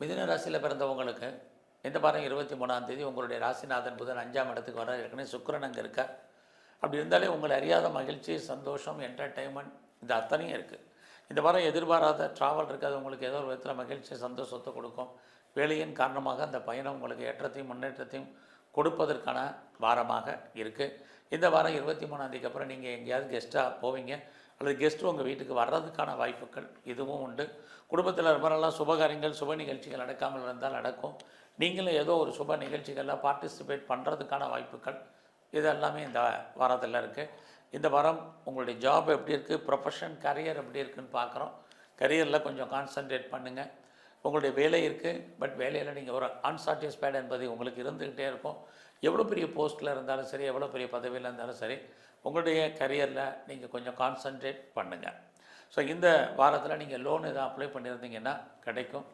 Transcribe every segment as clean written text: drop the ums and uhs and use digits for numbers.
மிதுன ராசியில் பிறந்தவங்களுக்கு இந்த வாரம் 23ஆம் தேதி உங்களுடைய ராசிநாதன் புதன் 5ஆம் இடத்துக்கு வர ஏற்கனவே சுக்கிரன் அங்கே இருக்கார். அப்படி இருந்தாலே உங்களை அறியாத மகிழ்ச்சி, சந்தோஷம், என்டர்டைன்மெண்ட் இது அத்தனையும் இருக்குது. இந்த வாரம் எதிர்பாராத ட்ராவல் இருக்காது. உங்களுக்கு ஏதோ ஒரு விதத்தில் மகிழ்ச்சி, சந்தோஷத்தை கொடுக்கும். வேலையின் காரணமாக அந்த பயணம் உங்களுக்கு ஏற்றத்தையும் முன்னேற்றத்தையும் கொடுப்பதற்கான வாரமாக இருக்குது. இந்த வாரம் 23ஆம் தேதிக்கு அப்புறம் நீங்கள் எங்கேயாவது கெஸ்ட்டாக போவீங்க அல்லது கெஸ்ட்டு உங்கள் வீட்டுக்கு வர்றதுக்கான வாய்ப்புகள் இதுவும் உண்டு. குடும்பத்தில் ரொம்ப நாளாக சுபகாரியங்கள், சுப நிகழ்ச்சிகள் நடக்காமல் இருந்தால் நடக்கும். நீங்களும் ஏதோ ஒரு சுப நிகழ்ச்சிகளில் பார்ட்டிசிபேட் பண்ணுறதுக்கான வாய்ப்புகள் இதெல்லாமே இந்த வாரத்தில் இருக்குது. இந்த வாரம் உங்களுடைய ஜாப் எப்படி இருக்குது, ப்ரொஃபஷன், கரியர் எப்படி இருக்குதுன்னு பார்க்குறோம். கரியரில் கொஞ்சம் கான்சன்ட்ரேட் பண்ணுங்கள். உங்களுடைய வேலை இருக்குது, பட் வேலையில் நீங்கள் ஒரு அன்சாட்டிஸ்ஃபைடு என்பது உங்களுக்கு இருந்துக்கிட்டே இருக்கும். எவ்வளோ பெரிய போஸ்ட்டில் இருந்தாலும் சரி, எவ்வளோ பெரிய பதவியில் இருந்தாலும் சரி, உங்களுடைய கரியரில் நீங்கள் கொஞ்சம் கான்சன்ட்ரேட் பண்ணுங்கள். ஸோ இந்த வாரத்தில் நீங்கள் லோன் எதாவது அப்ளை பண்ணியிருந்தீங்கன்னா கிடைக்கும்.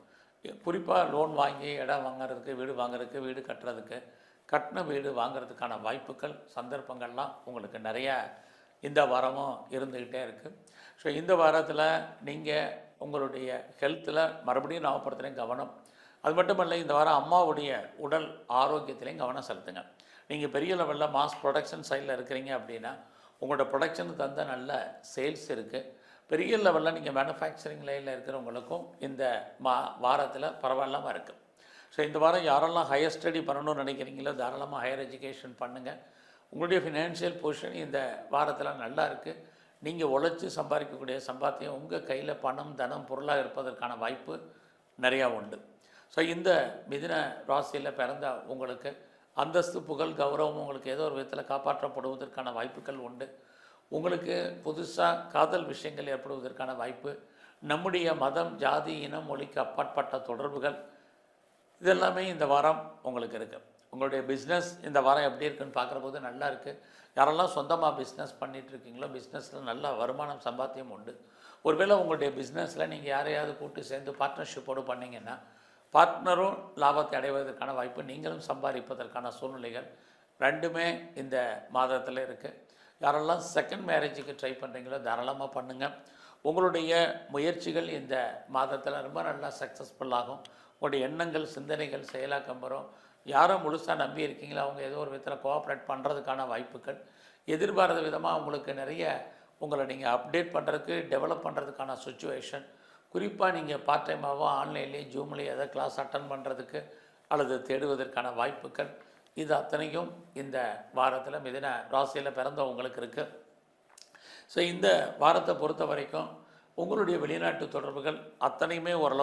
குறிப்பாக லோன் வாங்கி இடம் வாங்குறதுக்கு, வீடு வாங்குறதுக்கு, வீடு கட்டுறதுக்கு, கட்டின வீடு வாங்குறதுக்கான வாய்ப்புகள், சந்தர்ப்பங்கள்லாம் உங்களுக்கு நிறையா இந்த வாரமும் இருந்துக்கிட்டே இருக்குது. ஸோ இந்த வாரத்தில் நீங்கள் உங்களுடைய ஹெல்த்தில் மறுபடியும் ஞாபகப்படுத்துகிறேன் கவனம். அது மட்டுமல்ல, இந்த வாரம் அம்மாவுடைய உடல் ஆரோக்கியத்திலையும் கவனம் செலுத்துங்க. நீங்கள் பெரிய லெவலில் மாஸ் ப்ரொடக்ஷன் சைடில் இருக்கிறீங்க அப்படின்னா உங்களோட ப்ரொடக்ஷனுக்கு தந்த நல்ல சேல்ஸ் இருக்குது. பெரிய லெவலில் நீங்கள் மேனுஃபேக்சரிங் லைனில் இருக்கிறவங்களுக்கும் இந்த வாரத்தில் பரவாயில்லாமல் இருக்குது. ஸோ இந்த வாரம் யாரெல்லாம் ஹையர் ஸ்டடி பண்ணணும்னு நினைக்கிறீங்களோ தாராளமாக ஹையர் எஜுகேஷன் பண்ணுங்கள். உங்களுடைய ஃபினான்ஷியல் பொசிஷன் இந்த வாரத்தில் நல்லா இருக்குது. நீங்கள் உழைச்சி சம்பாதிக்கக்கூடிய சம்பாத்தியம் உங்கள் கையில் பணம், தனம், பொருளாக இருப்பதற்கான வாய்ப்பு நிறையா உண்டு. ஸோ இந்த மிதுன ராசியில் பிறந்த உங்களுக்கு அந்தஸ்து, புகழ், கௌரவம் உங்களுக்கு ஏதோ ஒரு விதத்தில் காப்பாற்றப்படுவதற்கான வாய்ப்புகள் உண்டு. உங்களுக்கு புதுசாக காதல் விஷயங்கள் ஏற்படுவதற்கான வாய்ப்பு, நம்முடைய மதம், ஜாதி, இனம், மொழிக்கு அப்பாற்பட்ட தொடர்புகள் இதெல்லாமே இந்த வாரம் உங்களுக்கு இருக்குது. உங்களுடைய பிஸ்னஸ் இந்த வாரம் எப்படி இருக்குன்னு பார்க்குற போது நல்லா இருக்குது. யாரெல்லாம் சொந்தமாக பிஸ்னஸ் பண்ணிகிட்ருக்கீங்களோ பிஸ்னஸில் நல்ல வருமானம், சம்பாத்தியம் உண்டு. ஒருவேளை உங்களுடைய பிஸ்னஸில் நீங்கள் யாரையாவது கூட்டு சேர்ந்து பார்ட்னர்ஷிப்போடு பண்ணிங்கன்னா பார்ட்னரும் லாபத்தை அடைவதற்கான வாய்ப்பு, நீங்களும் சம்பாதிப்பதற்கான சூழ்நிலைகள் ரெண்டுமே இந்த மாதத்தில் இருக்குது. யாரெல்லாம் செகண்ட் மேரேஜுக்கு ட்ரை பண்ணுறீங்களோ தாராளமாக பண்ணுங்கள். உங்களுடைய முயற்சிகள் இந்த மாதத்தில் ரொம்ப நல்லா சக்ஸஸ்ஃபுல்லாகும். உங்களுடைய எண்ணங்கள், சிந்தனைகள் செயலாக்கம் வரும். யாரை முழுசாக நம்பி இருக்கீங்களோ அவங்க ஏதோ ஒரு விதத்தில் கோஆப்ரேட் பண்ணுறதுக்கான வாய்ப்புகள், எதிர்பாராத விதமாக உங்களுக்கு நிறைய உங்களை நீங்கள் அப்டேட் பண்ணுறதுக்கு, டெவலப் பண்ணுறதுக்கான சுச்சுவேஷன், குறிப்பாக நீங்கள் பார்ட் டைமாகவோ ஆன்லைன்லேயே ஜூம்லேயே எதாவது கிளாஸ் அட்டன் பண்ணுறதுக்கு அல்லது தேடுவதற்கான வாய்ப்புகள் இது அத்தனையும் இந்த வாரத்தில் மிதுன ராசியில் பிறந்தவங்களுக்கு இருக்குது. ஸோ இந்த வாரத்தை பொறுத்த வரைக்கும் உங்களுடைய வெளிநாட்டு தொடர்புகள் அத்தனையுமே ஓரளவு